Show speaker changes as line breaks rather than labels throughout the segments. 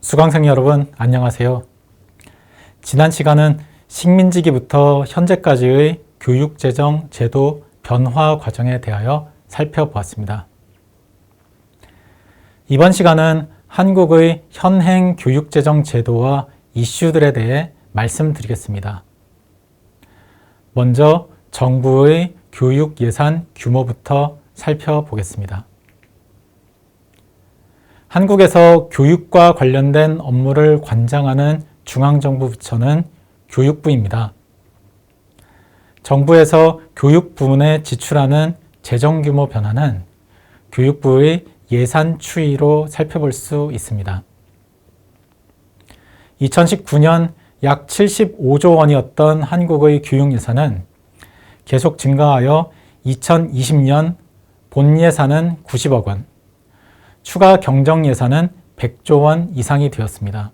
수강생 여러분, 안녕하세요. 지난 시간은 식민지기부터 현재까지의 교육재정 제도 변화 과정에 대하여 살펴보았습니다. 이번 시간은 한국의 현행 교육재정 제도와 이슈들에 대해 말씀드리겠습니다. 먼저 정부의 교육 예산 규모부터 살펴보겠습니다. 한국에서 교육과 관련된 업무를 관장하는 중앙정부 부처는 교육부입니다. 정부에서 교육 부문에 지출하는 재정 규모 변화는 교육부의 예산 추이로 살펴볼 수 있습니다. 2019년 약 75조 원이었던 한국의 교육 예산은 계속 증가하여 2020년 본 예산은 90억 원, 추가 경정 예산은 100조 원 이상이 되었습니다.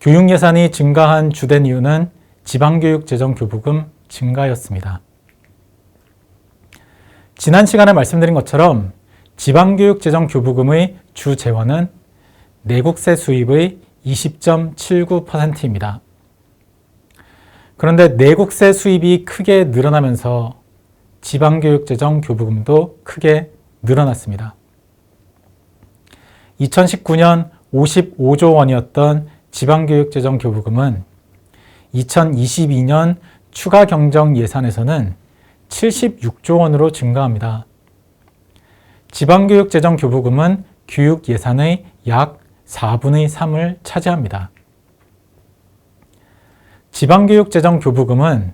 교육 예산이 증가한 주된 이유는 지방교육재정교부금 증가였습니다. 지난 시간에 말씀드린 것처럼 지방교육재정교부금의 주 재원은 내국세 수입의 20.79%입니다. 그런데 내국세 수입이 크게 늘어나면서 지방교육재정교부금도 크게 늘어났습니다. 2019년 55조 원이었던 지방교육재정교부금은 2022년 추가 경정 예산에서는 76조 원으로 증가합니다. 지방교육재정교부금은 교육 예산의 약 4분의 3을 차지합니다. 지방교육재정교부금은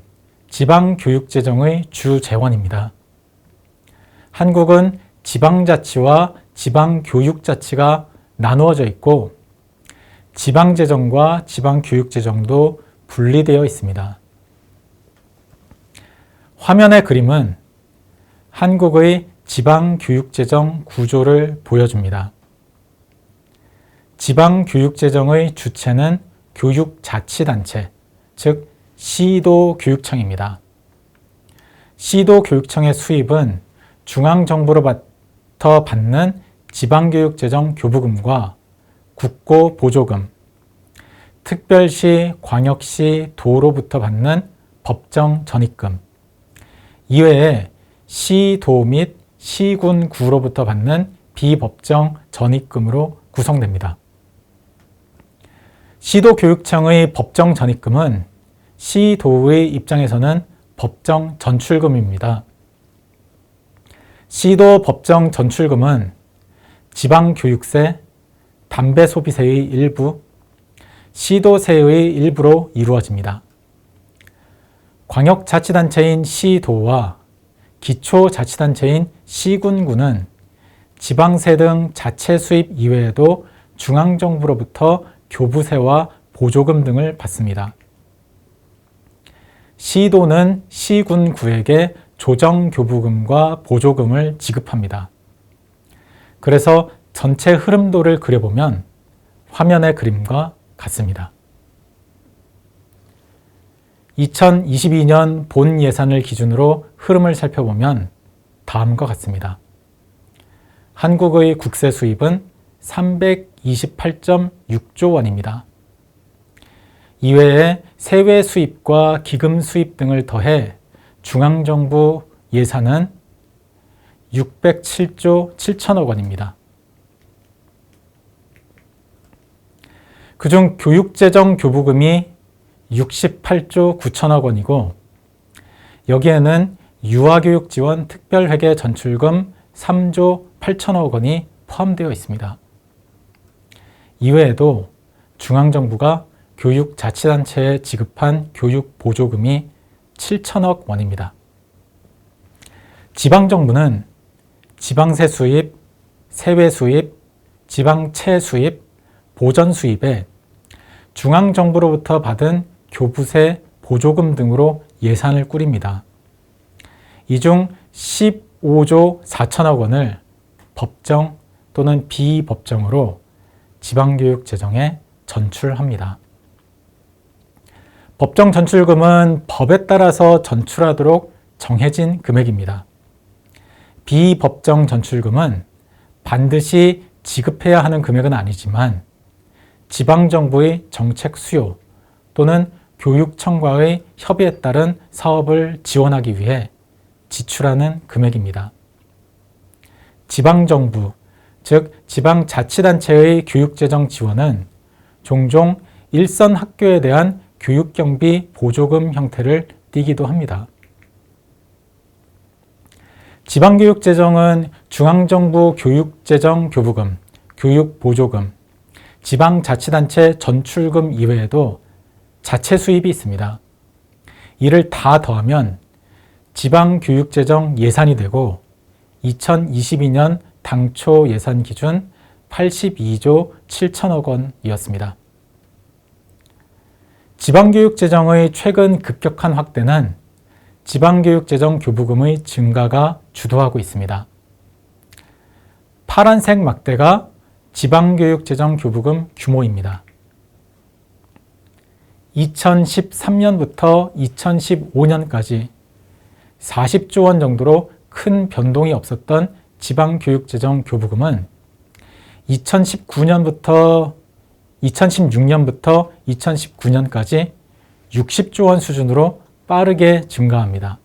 지방교육재정의 주 재원입니다. 한국은 지방자치와 지방교육자치가 나누어져 있고 지방재정과 지방교육재정도 분리되어 있습니다. 화면의 그림은 한국의 지방교육재정 구조를 보여줍니다. 지방교육재정의 주체는 교육자치단체, 즉 시도교육청입니다. 시도교육청의 수입은 중앙정부로부터 받는 지방교육재정 교부금과 국고보조금, 특별시, 광역시, 도로부터 받는 법정 전입금, 이외에 시도 및 시군, 구로부터 받는 비법정 전입금으로 구성됩니다. 시도교육청의 법정 전입금은 시도의 입장에서는 법정 전출금입니다. 시도 법정 전출금은 지방교육세, 담배소비세의 일부, 시도세의 일부로 이루어집니다. 광역자치단체인 시도와 기초자치단체인 시군구는 지방세 등 자체 수입 이외에도 중앙정부로부터 교부세와 보조금 등을 받습니다. 시도는 시군구에게 조정교부금과 보조금을 지급합니다. 그래서 전체 흐름도를 그려보면 화면의 그림과 같습니다. 2022년 본 예산을 기준으로 흐름을 살펴보면 다음과 같습니다. 한국의 국세 수입은 328.6조 원입니다. 이외에 세외 수입과 기금 수입 등을 더해 중앙정부 예산은 607조 7천억 원입니다. 그중 교육재정 교부금이 68조 9천억 원이고 여기에는 유아교육 지원 특별회계 전출금 3조 8천억 원이 포함되어 있습니다. 이외에도 중앙정부가 교육자치단체에 지급한 교육보조금이 7천억 원입니다. 지방정부는 지방세 수입, 세외 수입, 지방채 수입, 보전 수입에 중앙정부로부터 받은 교부세, 보조금 등으로 예산을 꾸립니다. 이 중 15조 4천억 원을 법정 또는 비법정으로 지방교육재정에 전출합니다. 법정 전출금은 법에 따라서 전출하도록 정해진 금액입니다. 비법정 전출금은 반드시 지급해야 하는 금액은 아니지만 지방정부의 정책 수요 또는 교육청과의 협의에 따른 사업을 지원하기 위해 지출하는 금액입니다. 지방정부, 즉 지방자치단체의 교육재정 지원은 종종 일선 학교에 대한 교육경비 보조금 형태를 띠기도 합니다. 지방교육재정은 중앙정부 교육재정 교부금, 교육보조금, 지방자치단체 전출금 이외에도 자체 수입이 있습니다. 이를 다 더하면 지방교육재정 예산이 되고 2022년 당초 예산 기준 82조 7천억 원이었습니다. 지방교육재정의 최근 급격한 확대는 지방교육재정 교부금의 증가가 주도하고 있습니다. 파란색 막대가 지방교육재정 교부금 규모입니다. 2013년부터 2015년까지 40조 원 정도로 큰 변동이 없었던 지방교육재정 교부금은 2016년부터 2019년까지 60조 원 수준으로 빠르게 증가합니다.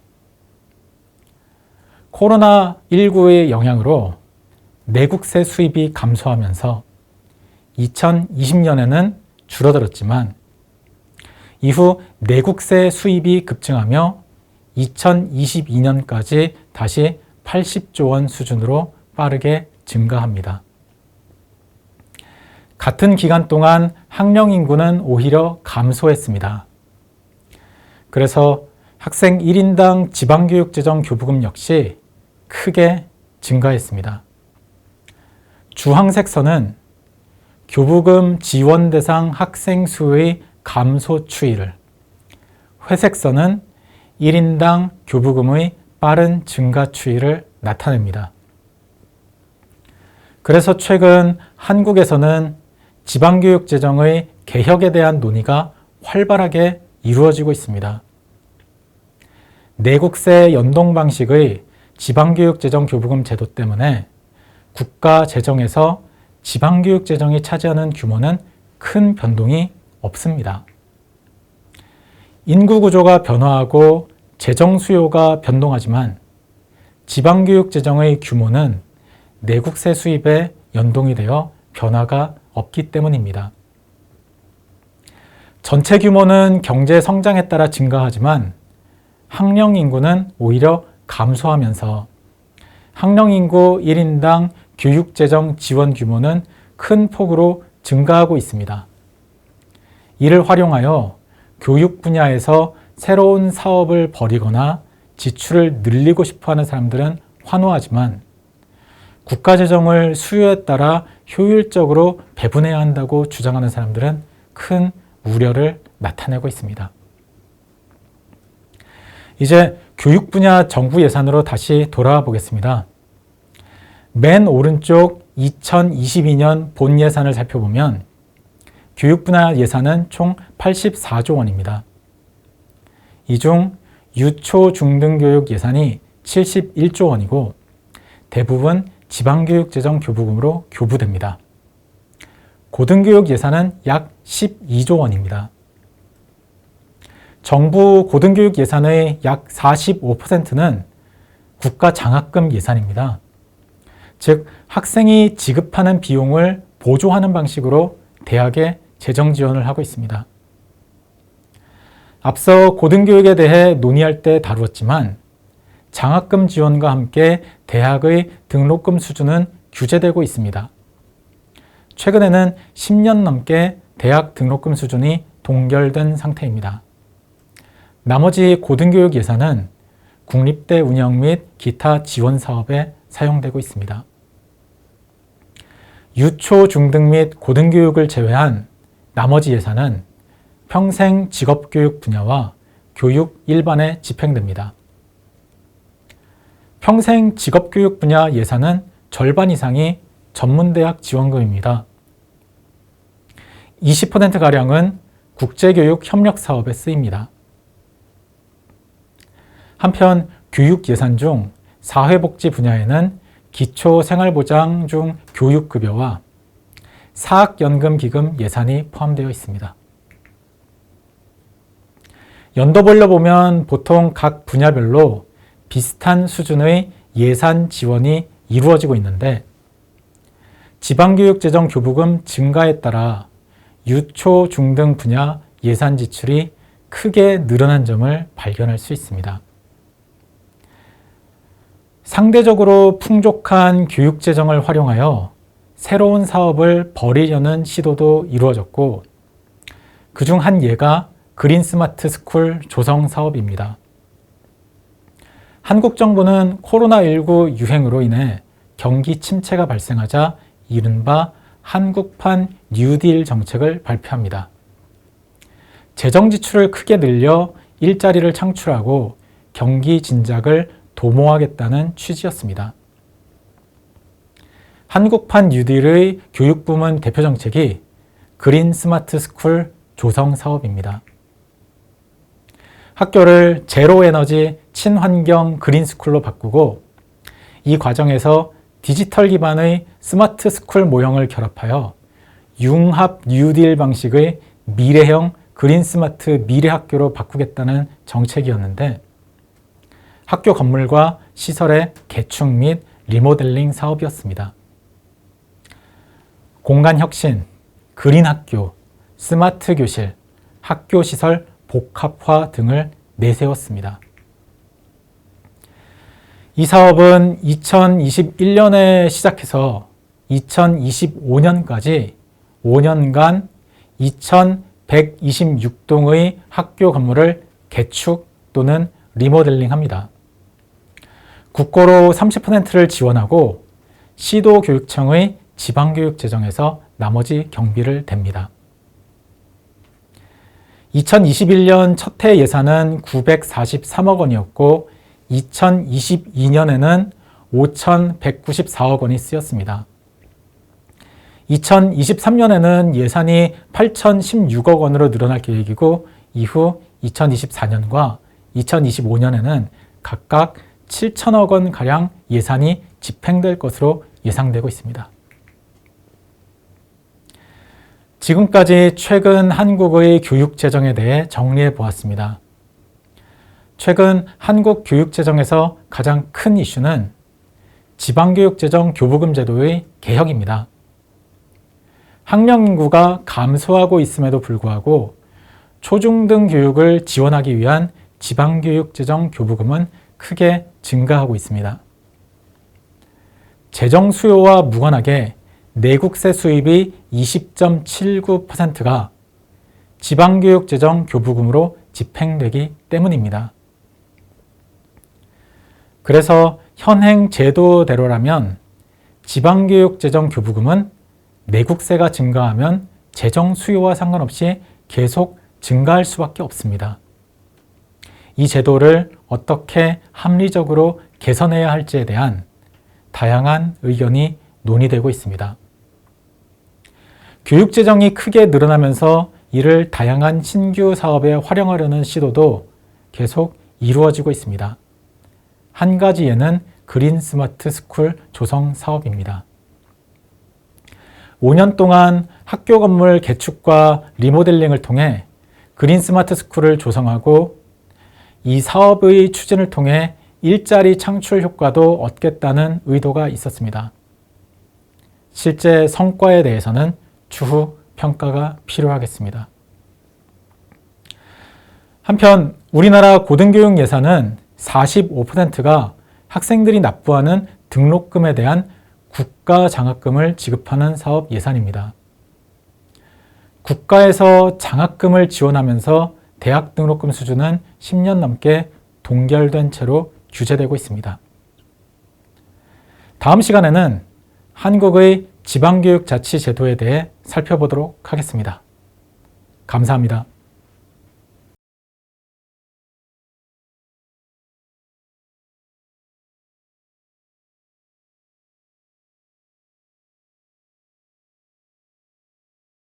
코로나19의 영향으로 내국세 수입이 감소하면서 2020년에는 줄어들었지만 이후 내국세 수입이 급증하며 2022년까지 다시 80조 원 수준으로 빠르게 증가합니다. 같은 기간 동안 학령 인구는 오히려 감소했습니다. 그래서 학생 1인당 지방교육재정 교부금 역시 크게 증가했습니다. 주황색 선은 교부금 지원 대상 학생 수의 감소 추이를, 회색 선은 1인당 교부금의 빠른 증가 추이를 나타냅니다. 그래서 최근 한국에서는 지방교육재정의 개혁에 대한 논의가 활발하게 이루어지고 있습니다. 내국세 연동 방식의 지방교육재정 교부금 제도 때문에 국가 재정에서 지방교육재정이 차지하는 규모는 큰 변동이 없습니다. 인구구조가 변화하고 재정 수요가 변동하지만 지방교육재정의 규모는 내국세 수입에 연동이 되어 변화가 없기 때문입니다. 전체 규모는 경제 성장에 따라 증가하지만 학령 인구는 오히려 감소하면서 학령 인구 1인당 교육재정 지원 규모는 큰 폭으로 증가하고 있습니다. 이를 활용하여 교육 분야에서 새로운 사업을 벌이거나 지출을 늘리고 싶어하는 사람들은 환호하지만 국가재정을 수요에 따라 효율적으로 배분해야 한다고 주장하는 사람들은 큰 우려를 나타내고 있습니다. 이제 교육 분야 정부 예산으로 다시 돌아와 보겠습니다. 맨 오른쪽 2022년 본 예산을 살펴보면 교육 분야 예산은 총 84조 원입니다. 이 중 유초 중등교육 예산이 71조 원이고 대부분 지방교육재정 교부금으로 교부됩니다. 고등교육 예산은 약 12조 원입니다. 정부 고등교육 예산의 약 45%는 국가 장학금 예산입니다. 즉 학생이 지급하는 비용을 보조하는 방식으로 대학에 재정 지원을 하고 있습니다. 앞서 고등교육에 대해 논의할 때 다루었지만 장학금 지원과 함께 대학의 등록금 수준은 규제되고 있습니다. 최근에는 10년 넘게 대학 등록금 수준이 동결된 상태입니다. 나머지 고등교육 예산은 국립대 운영 및 기타 지원 사업에 사용되고 있습니다. 유초, 중등 및 고등교육을 제외한 나머지 예산은 평생 직업교육 분야와 교육 일반에 집행됩니다. 평생 직업교육 분야 예산은 절반 이상이 전문대학 지원금입니다. 20%가량은 국제교육 협력 사업에 쓰입니다. 한편 교육 예산 중 사회복지 분야에는 기초생활보장 중 교육급여와 사학연금기금 예산이 포함되어 있습니다. 연도별로 보면 보통 각 분야별로 비슷한 수준의 예산 지원이 이루어지고 있는데 지방교육재정교부금 증가에 따라 유초, 중등 분야 예산 지출이 크게 늘어난 점을 발견할 수 있습니다. 상대적으로 풍족한 교육재정을 활용하여 새로운 사업을 벌이려는 시도도 이루어졌고 그중 한 예가 그린스마트 스쿨 조성 사업입니다. 한국 정부는 코로나19 유행으로 인해 경기 침체가 발생하자 이른바 한국판 뉴딜 정책을 발표합니다. 재정 지출을 크게 늘려 일자리를 창출하고 경기 진작을 도모하겠다는 취지였습니다. 한국판 뉴딜의 교육부문 대표 정책이 그린 스마트 스쿨 조성 사업입니다. 학교를 제로 에너지 친환경 그린 스쿨로 바꾸고 이 과정에서 디지털 기반의 스마트 스쿨 모형을 결합하여 융합 뉴딜 방식의 미래형 그린 스마트 미래 학교로 바꾸겠다는 정책이었는데 학교 건물과 시설의 개축 및 리모델링 사업이었습니다. 공간 혁신, 그린 학교, 스마트 교실, 학교 시설 복합화 등을 내세웠습니다. 이 사업은 2021년에 시작해서 2025년까지 5년간 2126동의 학교 건물을 개축 또는 리모델링합니다. 국고로 30%를 지원하고 시도교육청의 지방교육재정에서 나머지 경비를 댑니다. 2021년 첫 해 예산은 943억 원이었고 2022년에는 5,194억 원이 쓰였습니다. 2023년에는 예산이 8,016억 원으로 늘어날 계획이고 이후 2024년과 2025년에는 각각 7천억 원가량 예산이 집행될 것으로 예상되고 있습니다. 지금까지 최근 한국의 교육재정에 대해 정리해 보았습니다. 최근 한국 교육재정에서 가장 큰 이슈는 지방교육재정 교부금 제도의 개혁입니다. 학령 인구가 감소하고 있음에도 불구하고 초중등 교육을 지원하기 위한 지방교육재정 교부금은 크게 증가하고 있습니다. 재정 수요와 무관하게 내국세 수입이 20.79%가 지방교육재정 교부금으로 집행되기 때문입니다. 그래서 현행 제도대로라면 지방교육재정 교부금은 내국세가 증가하면 재정 수요와 상관없이 계속 증가할 수밖에 없습니다. 이 제도를 어떻게 합리적으로 개선해야 할지에 대한 다양한 의견이 논의되고 있습니다. 교육재정이 크게 늘어나면서 이를 다양한 신규 사업에 활용하려는 시도도 계속 이루어지고 있습니다. 한 가지 예는 그린 스마트 스쿨 조성 사업입니다. 5년 동안 학교 건물 개축과 리모델링을 통해 그린 스마트 스쿨을 조성하고 이 사업의 추진을 통해 일자리 창출 효과도 얻겠다는 의도가 있었습니다. 실제 성과에 대해서는 추후 평가가 필요하겠습니다. 한편 우리나라 고등교육 예산은 45%가 학생들이 납부하는 등록금에 대한 국가 장학금을 지급하는 사업 예산입니다. 국가에서 장학금을 지원하면서 대학 등록금 수준은 10년 넘게 동결된 채로 규제되고 있습니다. 다음 시간에는 한국의 지방교육자치제도에 대해 살펴보도록 하겠습니다. 감사합니다.